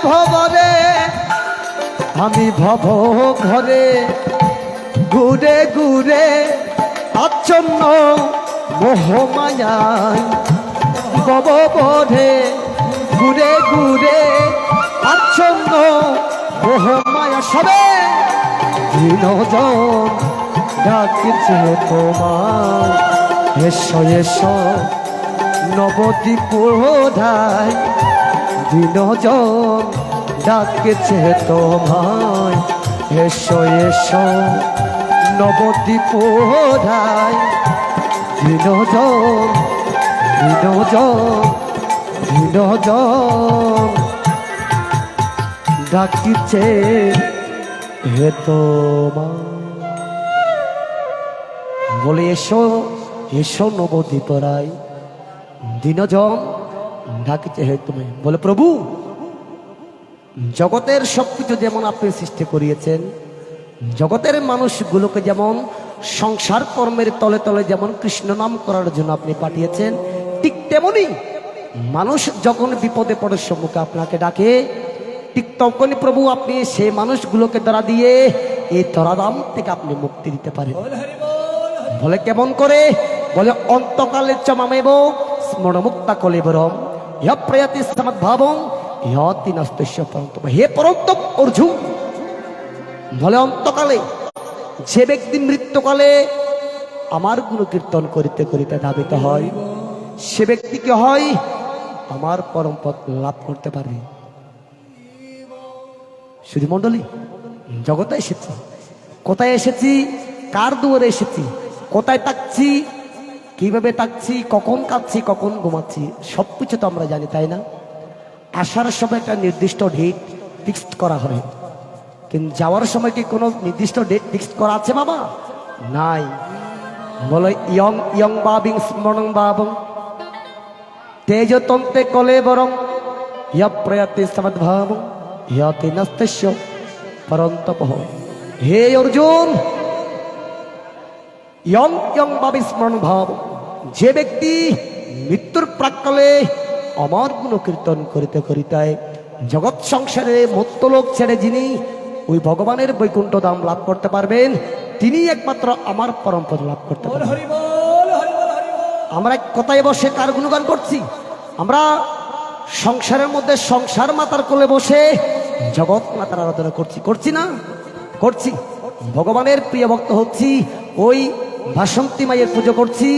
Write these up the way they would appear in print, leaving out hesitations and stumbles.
ভবরে আমি ভব ঘরে ঘুরে ঘুরে আচ্ছন্ন মোহমায়ায় ভব বরে ঘুরে ঘুরে আচ্ছন্ন মোহমায়া সবে দিনজন ডাকিছে তোমার এসো এসো নবদ্বীপ ধায় দিনজন ডাকেছে তোমায় এসো এসো নবদ্বীপ ধায় দিনজন দিনজন দিনজন ডাকিছে হে তোমায় বলে এসো এসো নবদ্বীপ রায় দিনজন ডাকিছে হে তুমি। বলে প্রভু জগতের সবকিছু যেমন আপনি সৃষ্টি করিয়েছেন, জগতের মানুষগুলোকে যেমন সংসার কর্মের তলে তলে যেমন কৃষ্ণ নাম করার জন্য আপনি পাঠিয়েছেন, ঠিক তেমনি মানুষ যখন বিপদে পড়ে সম্মুখে আপনাকে ডাকে, ঠিক তখনই প্রভু আপনি সেই মানুষগুলোকে দ্বারা দিয়ে এই তরাদাম থেকে আপনি মুক্তি দিতে পারেন। বলে কেমন করে? বলে অন্তকালে চমামেব স্মরণমুক্তা কলেবরম ইহা প্রয়াতি সমদ্ভাবম ইহতি নস্তস্য পরন্তপ। হে পরন্তপ অর্জুন, বলে অন্তকালে যে ব্যক্তি মৃত্যুকালে আমার গুণকীর্তন করিতে করিতে ধাবিত হয়, সে ব্যক্তিকে হয় আমার পরম পদ লাভ করতে পারে। শুধু মণ্ডলী জগতে এসেছি, কোথায় এসেছি, কার দুয়ারে এসেছি, কোথায় থাকছি, কিভাবে থাকছি, কখন খাচ্ছি, কখন ঘুমাচ্ছি, সবকিছু তো আমরা জানি, তাই না? আসার সময় একটা নির্দিষ্ট ডেট ফিক্সড করা হয়, কিন্তু যাওয়ার সময় কি কোনো নির্দিষ্ট ডেট ফিক্সড করা আছে বাবা? নাই। বলে ইয়ং ইয়ং বাবিং স্মরণ বাবং তেজতন্তে কলে বরং ইয় প্রয়াতে সমদ্ভাবং ইয়তে নস্তস্য পরন্তপঃ। হে অর্জুন, ইয়ং ইয়ং বাবি স্মরণ ভাব, যে ব্যক্তি মৃত্যুর প্রাক্কালে আমার গুণ কীর্তন করিতে করিতে জগৎ সংসারে মত্তলোক ছেড়ে যিনি ওই ভগবানের বৈকুণ্ঠ ধাম লাভ করতে পারবেন, তিনি একমাত্র আমার পরম পদ লাভ করতে পারবেন। আমরা কোথায় বসে কার গুণগান করছি? আমরা সংসারের মধ্যে সংসার মাতার কোলে বসে জগৎ মাতার আরাধনা করছি, করছি না? করছি। ভগবানের প্রিয় ভক্ত হচ্ছি, ওই বাসন্তী মায়ের পুজো করছি।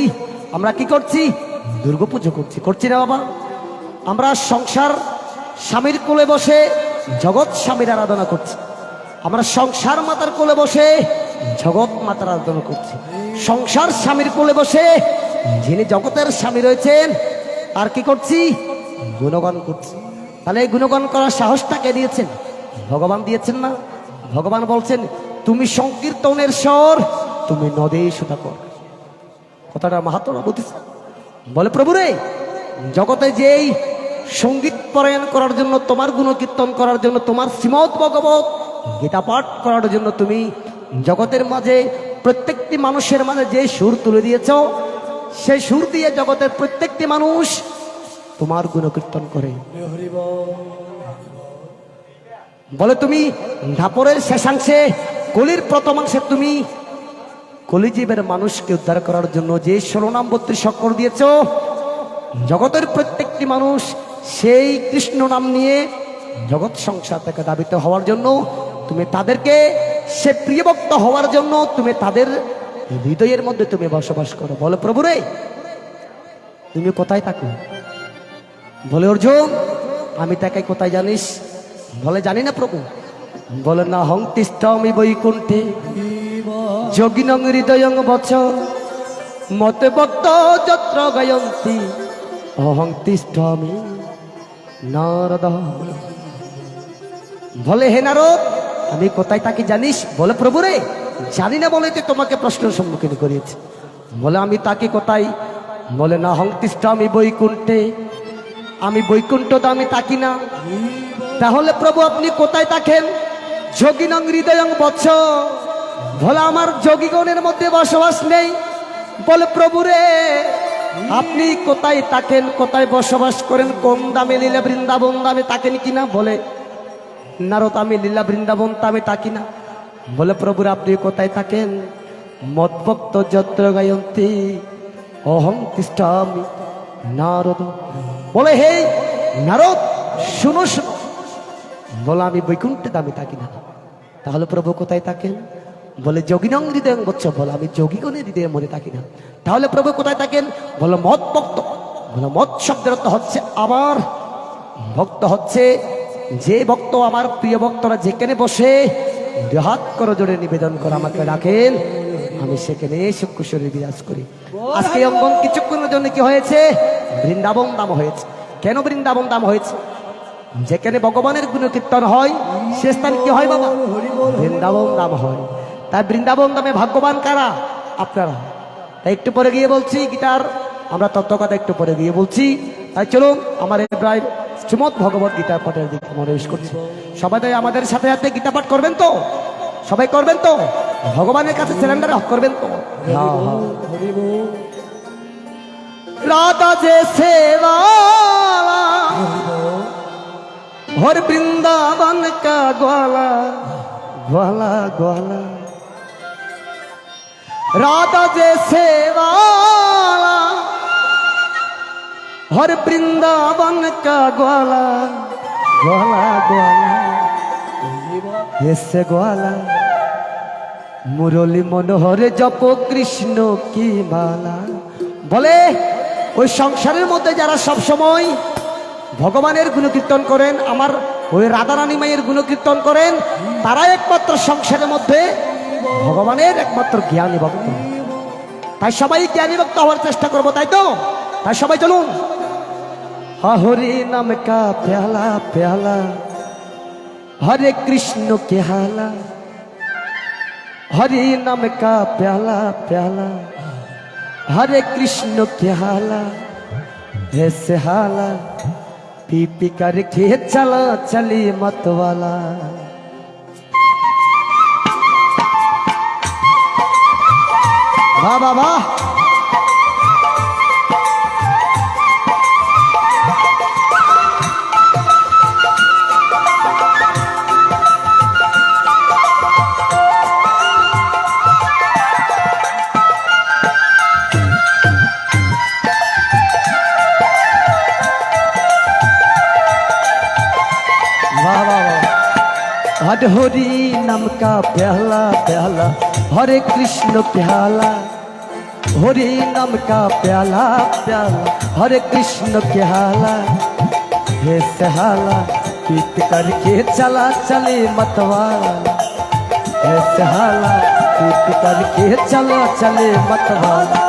আমরা কি করছি? দুর্গা পুজো করছি, করছি না বাবা? আমরা সংসার স্বামীর কোলে বসে জগৎ স্বামীর আরাধনা করছি। আমরা সংসার মাতার কোলে বসে জগৎ মাতার আরাধনা করছি। সংসার স্বামীর কোলে বসে যিনি জগতের স্বামী রয়েছেন আর কি করছি? গুণগান করছি। তাহলে এই গুণগান করার সাহসটা কে দিয়েছেন? ভগবান দিয়েছেন না? ভগবান বলছেন তুমি সংকীর্তনের স্বর, তুমি নদে সুতা কর। কথাটা মাহাত্মা বুঝেছে? বলে প্রভু রে, জগতে যেই সঙ্গীত পরায়ণ করার জন্য, তোমার গুণকীর্তন করার জন্য, তোমার শ্রীমদ ভগবত গীতা পাঠ করার জন্য তুমি জগতের মাঝে প্রত্যেকটি মানুষের মাঝে যে সুর তুলে দিয়েছ, সেই সুর দিয়ে জগতের প্রত্যেকটি মানুষ তোমার গুণকীর্তন করে। বলে তুমি ধাপরের শেষাংশে, কলির প্রথমাংশে তুমি কলিজীবের মানুষকে উদ্ধার করার জন্য যে 16 নাম 32 অক্ষর দিয়েছ, জগতের প্রত্যেকটি মানুষ সেই কৃষ্ণ নাম নিয়ে জগৎ সংসার থেকে দাবিত হওয়ার জন্য, তুমি তাদেরকে সে প্রিয়ভক্ত হওয়ার জন্য তুমি তাদের হৃদয়ের মধ্যে তুমি বসবাস করো। বলে প্রভু রে, তুমি কোথায় থাকো? বলে অর্জুন, আমি তাকে কোথায় জানিস? বলে জানি না প্রভু। বলে না হং তিষ্ঠমি বৈকুণ্ঠে যোগিনং হৃদয়ং বচ মতে ভক্ত যত্র গায়ন্তি অহং তিষ্ঠমি নারদ। বলে হে নারদ, আমি কোথায় থাকি জানিস? বলে প্রভু রে, জানি না বলে তোমাকে প্রশ্নের সম্মুখীন করিয়েছি। বলে আমি তাকে কোথায়? বলে না হং তিষ্ঠমি বৈকুণ্ঠে, আমি বৈকুণ্ঠ ধামে থাকি না। তাহলে প্রভু আপনি কোথায় থাকেন? যোগিনং হৃদয়ং বৎস। বলে আমার যোগীগণের মধ্যে বসবাস নেই। বলে প্রভু রে, আপনি কোথায় থাকেন, কোথায় বসবাস করেন, কোন দামে লীলা বৃন্দাবন দামে থাকেন কিনা? বলে নারদ আমি লীলা বৃন্দাবন তা আমি তাকি না। বলে প্রভুর আপনি কোথায় থাকেন? মদ্ভক্ত যত্র গায়ন্তী অহং তিষ্ঠামি নারদ। বলে হে নারদ শুনো শুনো, বলে আমি বৈকুণ্ঠে আমি থাকি না। তাহলে প্রভু কোথায় থাকেন? বলে যোগিনং হৃদয়ং বচ্চ। বলে আমি যোগীগণের হৃদয়ের মধ্যে থাকি না। তাহলে প্রভু কোথায় থাকেন? বলে মদ ভক্ত। বলে মদ শব্দের অর্থ হচ্ছে আমার ভক্ত, হচ্ছে যে ভক্ত আমার প্রিয় ভক্তরা যেখানে বসে হাত করে জোরে নিবেদন করে আমাকে ডাকেন, আমি সেখানে সূক্ষ্ম শরীর বিরাজ করি। আজকে অঙ্গন কিছুক্ষণের জন্য কি হয়েছে? বৃন্দাবন ধাম হয়েছে। কেন বৃন্দাবন ধাম হয়েছে? যেখানে ভগবানের গুণকীর্তন হয় সে স্থান কি হয় বাবা? বৃন্দাবন ধাম হয়। তাই বৃন্দাবন ধামে ভাগ্যবান কারা? আপনারা। তাই একটু পরে গিয়ে বলছি গীতার আমরা তত্ত্বকথা একটু পরে গিয়ে বলছি। তাই চলুন আমার প্রায় শ্রীমদ ভগবত গীতার পাঠের দিকে মনোনিবেশ করছি। সবাই তাই আমাদের সাথে সাথে গীতা পাঠ করবেন তো? সবাই করবেন তো? ভগবানের কাছে সিলিন্ডার করবেন তো? রাধা যে সেবা हर वृंदावन का ग्वाला ग्वाला ग्वाला, राधा जैसे वाला हर वृंदावन का ग्वाला ग्वाला ग्वाला, ऐसे ग्वाला मुरली मनोहर जपो कृष्ण की माला। বলে ওই সংসারের মধ্যে যারা সব সময় ভগবানের গুণকীর্তন করেন, আমার ওই রাধারানী মায়ের গুণকীর্তন করেন, তারা একমাত্র সংসারের মধ্যে ভগবানের একমাত্র জ্ঞানী ভক্ত। তাই সবাই জ্ঞানী ভক্ত হওয়ার চেষ্টা করবো, তাই তো? তাই সবাই চলুন। হরি নাম কা প্যালা প্যালা হরে কৃষ্ণ কে হালা, হরি নাম কা প্যালা প্যালা हरे कृष्ण के हाला, ऐसे हाला पी पी करके चला चली मत वाला। वाह वाह वाह, हरि नाम का प्याला प्याला हरे कृष्ण प्याला, हरि नाम का प्याला प्याला हरे कृष्ण प्याला, हे सहाला पीत करके चला चले मतवाला, हे सहाला पीत करके चला चले मतवाला।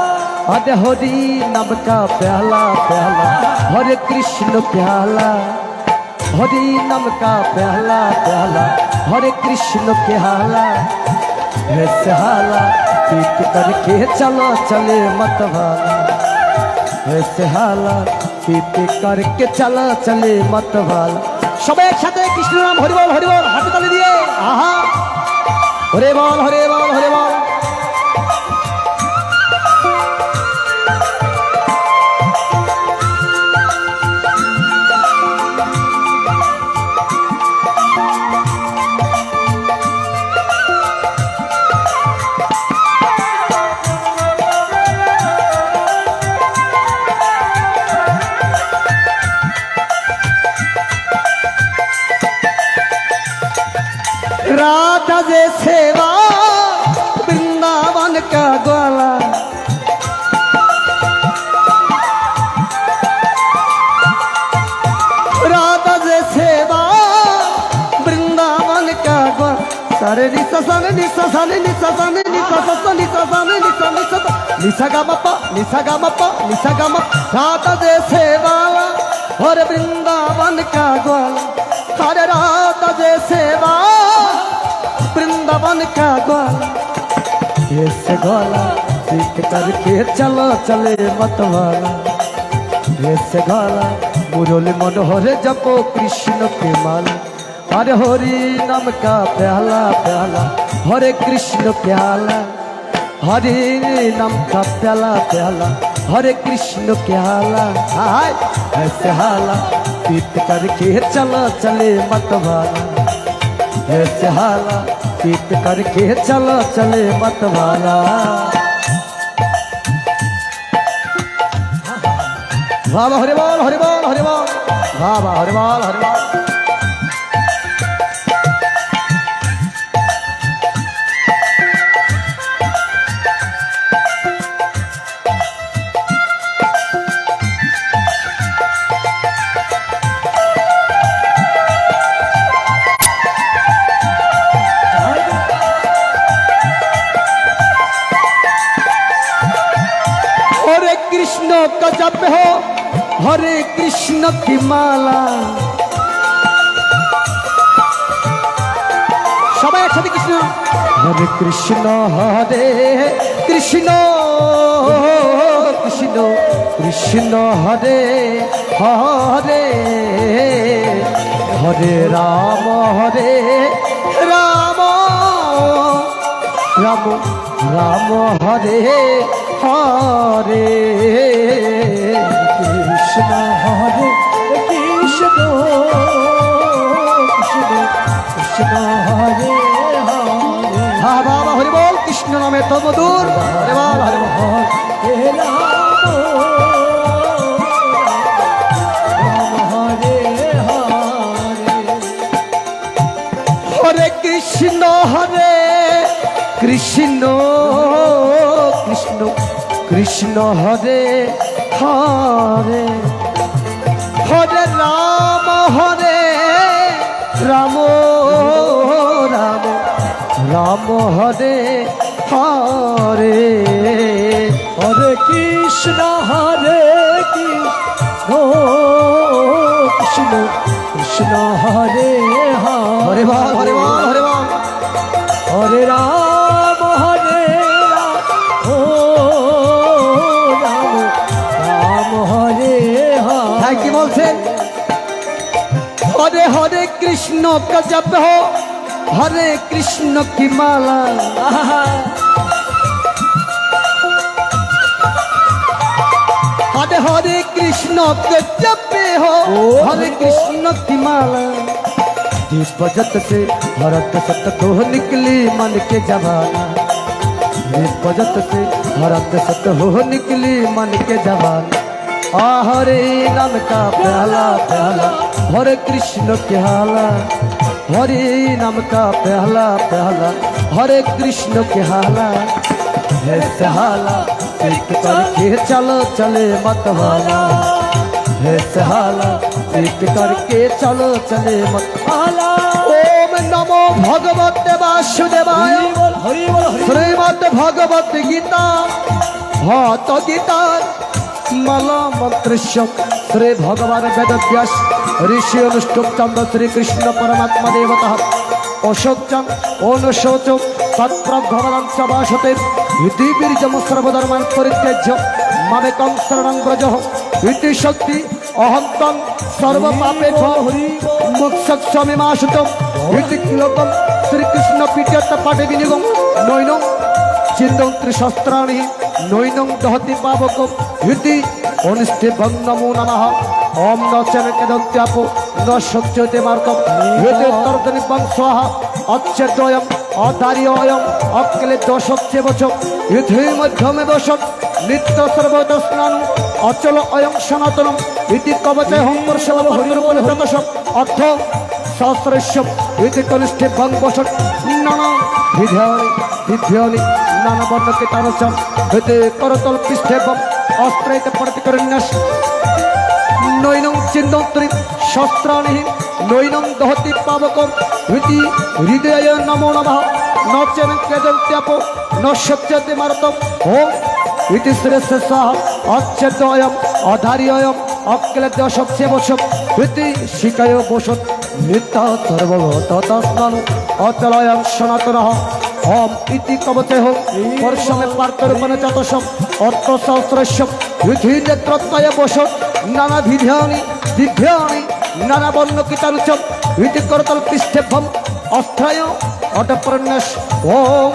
अरे हरि नाम का प्याला प्याला हरे कृष्ण प्याला, हरि नाम का प्याला प्याला हरे कृष्ण के हाला, ऐसे हाला पीत करके चलो चले मत वाला, ऐसे हाला पीत करके चला चले मत वाला। সবাই একসাথে কৃষ্ণ নাম হরি বল হাতে তালি দিয়ে আহা হরে বল হরে বল হরে বল। राधा जे सेवा वृंदावन का ग्वाला, राधा जे सेवा वृंदावन का ग्वाला। सारे निसा साने निसा साने निसा साने निसा ससा निसा साने निसा निसा निसा गामपा निसा गामपा निसा गामा। राधा जे सेवा और वृंदावन का ग्वाला, हरे राधा जे सेवा वृंदावन का ग्वाला, ऐसे ग्वाला सीख करके चलो चले मत वाला, ऐसे ग्वाला मुरली मनोहर जपो कृष्ण के माला। हरे हरि नाम का प्याला प्याला हरे कृष्ण प्याला, हरि नाम का प्याला प्याला हरे कृष्ण के हाला, ऐसे हाला पीत करके चलो चले मत वाला, ऐसे हाला पीत करके चलो चले मतवाला। बाबा हरि बोल हरि बोल हरि बोल, बाबा हरि बोल हरि बोल। कृष्ण का जप हो हरे कृष्ण की माला। सबाई एकसाथे कृष्ण हरे कृष्ण कृष्ण कृष्ण कृष्ण हरे हरे हरे राम राम राम हरे हरे कृष्ण हरे कृष्ण कृष्ण कृष्ण हरे हरे। हाँ बाबा हरि बोल, कृष्ण नामे तो मधुर, हरे बोल हरे बोल। हरे कृष्ण कृष्ण कृष्ण कृष्ण हरे हरे हरे राम राम राम हरे हरे हरे कृष्ण कृष्ण कृष्ण हरे हरे बोल हरे बोल हरे बोल। हरे राम কি বলছেন? हरे हरे कृष्ण का जप हो हरे कृष्ण की माला। हरे हरे कृष्ण के जप हो हरे कृष्ण की माला। दीप बजत से भरत सत को निकली मन के जवाना। दीप बजत से भरत सत हो निकली मन के जवाना। हरे नाम का प्याला प्याला हरे कृष्ण के हाला। हरे नाम का प्याला प्याला हरे कृष्ण के हाला। ऐसे हाला एक करके चलो चले मतवाला। ऐसे हाला एक करके चलो चले मतवाला। ओम नमो भगवते वासुदेवाय श्रीमद् भगवत गीता भक्त गीता माला मंत्र श्री भगवान वेद व्यास ऋषि अनुष्टुप चंद्र श्री कृष्ण परमात्मा देवता अशोक चंद अनुशोच तत्प्रभवनं च वासते इति बीर्जम सर्वधर्मान् परित्यज्य मामेकं शरणं व्रज इति शक्ति अहंतं सर्व पापेभ्यो मोक्षस्यामि मा शुतम् इति श्लोकं श्री कृष्ण पीठ्यत पाठे विनिगम नैनं चिन्तं त्रिशस्त्राणि नैनं दहति पावकम् इति अनुष्ठितं नमो नमः। ओम नचन केदन्त्यापो न सच्यते मार्गम् एते तर्दनिपं स्वाहा अच्छेद्वयम् अधार्योऽयम् अक्ले दशच्चे वचम् इति मध्यमे वशत् नित्य सर्वदा स्नानं अचल अयं सनातनम् इति कवचे हंपर्षव हरिर्बलहृतशम् अर्थ सहस्रस्यम् इति कनिष्ठितं वशत् नाना विध्यानि नाना वर्ण के तारचम इति करतल पृष्ठेवम् अस्त्रैते प्रतिकरण्यस् नैनं चिन्तन्त्रि शस्त्राणि नैनं दहति पावकम् इति हृदय नमो नमः। न चेन केदन्त्यापो न सच्यते मार्गम् ओम इति श्रेष्ठः अच्छेद्योऽयम् अधार्योऽयम् अक्लेद्यशस्य वशम् इति शिकाय वशत् नित्य सर्वगत तस्मान् अचलयं सनातनः। ओम इति कवचे हो वर्षमे पार्थरूपेण चतुष्षम् अर्थसहस्रस्यम् इति नेत्रत्रय वशत् नाना विध्यानि दिव्यानि नाना वर्णकितारुचम् इति करतल पृष्ठेभ्यम् अस्थाय अटप्रन्यास। ओम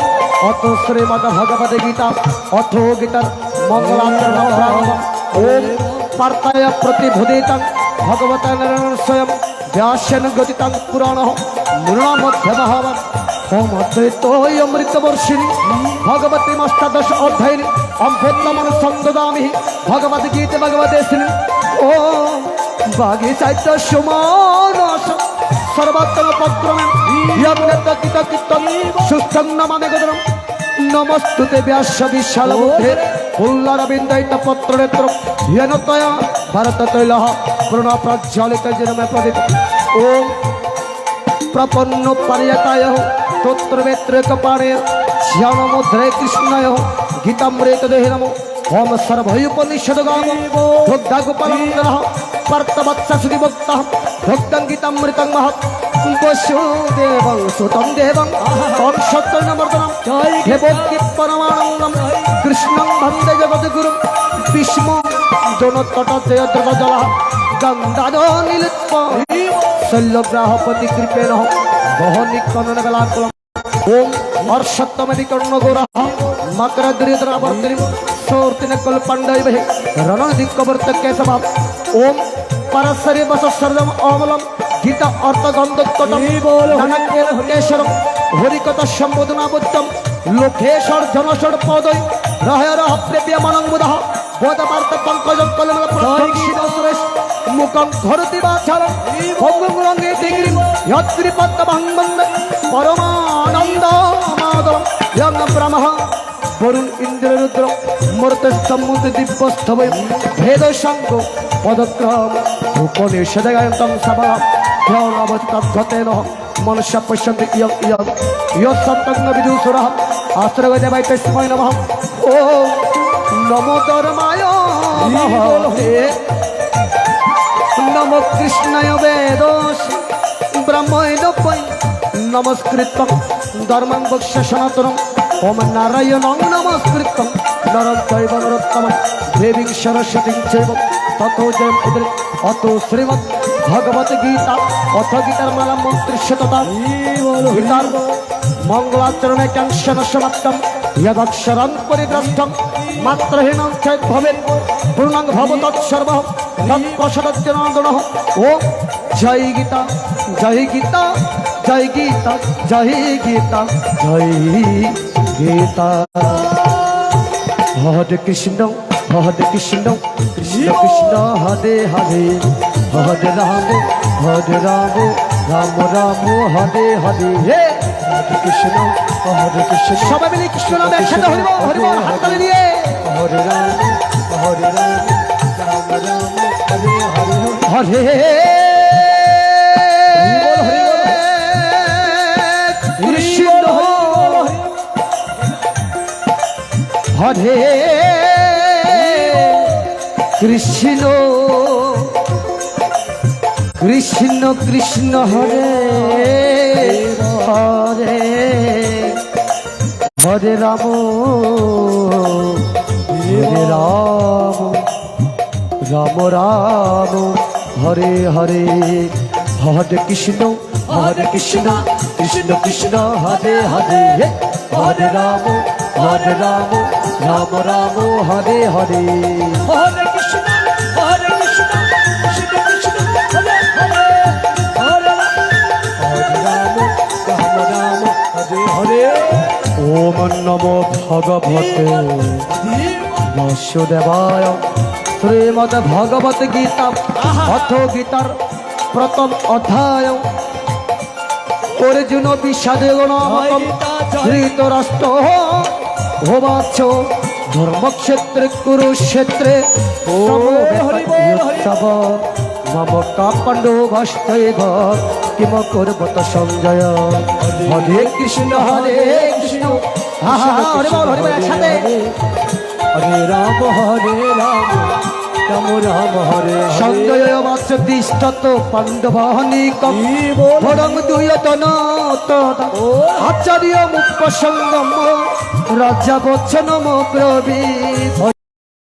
अथ श्रीमद् भगवद गीता अथो गीता मंगलाचरण ओम पार्थाय प्रतिभूदितं भगवता नारायण स्वयं व्यासेन गदितं पुराणः मूर्णामध्ये महाभारत ओम अद्वैतोय अमृतवर्षिणि भगवती अष्टादश अध्यायिनि अम्भोत्तमं संददामि भगवद्गीते भगवदेशिनि ओम भागी साहित्य सुमानस सर्वत्र पत्रमे यज्ञतकितकितं सुस्थं नमामि गदरं नमस्तुते व्यास विशालबुद्धे पुल्लरविन्दैत पत्रनेत्र येन त्वया भारततैलः पूर्णप्रज्वलितजनमे प्रदीप ओम प्रपन्न पर्यताय तोत्रवेत्रकपाणे ज्ञानमुद्रे कृष्णाय गीतामृत देहे नमो ओम सर्वोपनिषद्गामो भक्तागोपालनन्दनः पार्थवत्सुदिभक्तः भक्तं गीतामृतं महत् वसुदेवं सुतं देवं तं सत्यनमर्दनं हे भक्तिपरमानन्दं कृष्णं वन्दे जगद्गुरुं भीष्मं जनतटजयद्रवजलः गन्धाधो नीलत्वा शल्यग्राहपति कृपेण बहनिकननगलाकुलम् ओम अर्षत्तमधिकर्णगौरः मकरद्रिद्रावर्तिनिं सोर्तिनकल्पण्डैः रणदिक्कवर्तकेशवः ओम परसरि वसस्सर्वम् अमलं गीता अर्थगन्धोत्कटं ननकेशरं हरिकथा सम्बोधनाबुद्धं लोकेशर जनसर पदै रहरः प्रेव्यमानं मुदः बोधपार्थ पंकजं कलमलपुरं मुखं धरति वाचालं भोगुरंगे दिग्रिं यत्रिपत्तमहं वन्दे परमानन्दमाधवं यं ब्रह्मः वरुण इंद्र रुद्र मृत समुद्र दिव्यस्थवय भेदशंको पदक्रम उपनिषदगायन्तं सभा ध्यानावतद्गतेन मनुष्य पश्यन्ति इयं इयं यत्सन्तज्ञ विदुषुरः आश्रयदेवाय तस्मै नमः ओम नमो धर्माय नमो कृष्णाय वेदोस ब्रह्मैदपै नमस्कृतं धर्मं वक्ष्य सनातनं ओम नारायणं नमस्कृतं नरं चैव नरोत्तमं देवीं सरस्वतीं चैव ततो जयमुद्रे अतो श्रीमद् भगवद्गीता अथ गीतामाला मन्त्रशतता गीतार मंगलाचरणे कांक्षन समाप्तं यदक्षरं परिग्रस्थं मात्रहीनं चेत् भवेत् पूर्णं भवतत्सर्वः तत्प्रसादजनार्दनः ओम जय गीता जय गीता जय गीता जय गीता जय गीता हरे कृष्ण कृष्ण कृष्ण हरे हरे हरे राम राम राम हरे हरे हे कृष्ण সবাই মিলে কৃষ্ণ নামে একসাথে হরিব হরিব হাত তালি দিয়ে হরে রাম রাম রাম হরে হরে কৃষ্ণ হরে কৃষ্ণ কৃষ্ণ কৃষ্ণ হরে হরে হরে রাম রাম রাম হরে হরে হরে কৃষ্ণ কৃষ্ণ কৃষ্ণ হরে হরে হরে রাম রাম রাম হরে হরে হরে কৃষ্ণ কৃষ্ণ কৃষ্ণ হরে হরে হরে রাম রাম হরে হরে ओम नमो भगवते वासुदेवाय श्रीमद् भगवत गीता अथ गीतार प्रथम अध्याय अर्जुन विषादेन धृतराष्ट्र होवाच धर्मक्षेत्रे कुरुक्षेत्रे मम का पाण्डवास्तैव किम कुर्वत संजय हरे कृष्ण हरे राम राम राम हरे संजय वाचतिष्ठत पाण्डवानीकं वरं दुयतन आचार्य मुपसंगम राजा वचनम ब्रवीत्।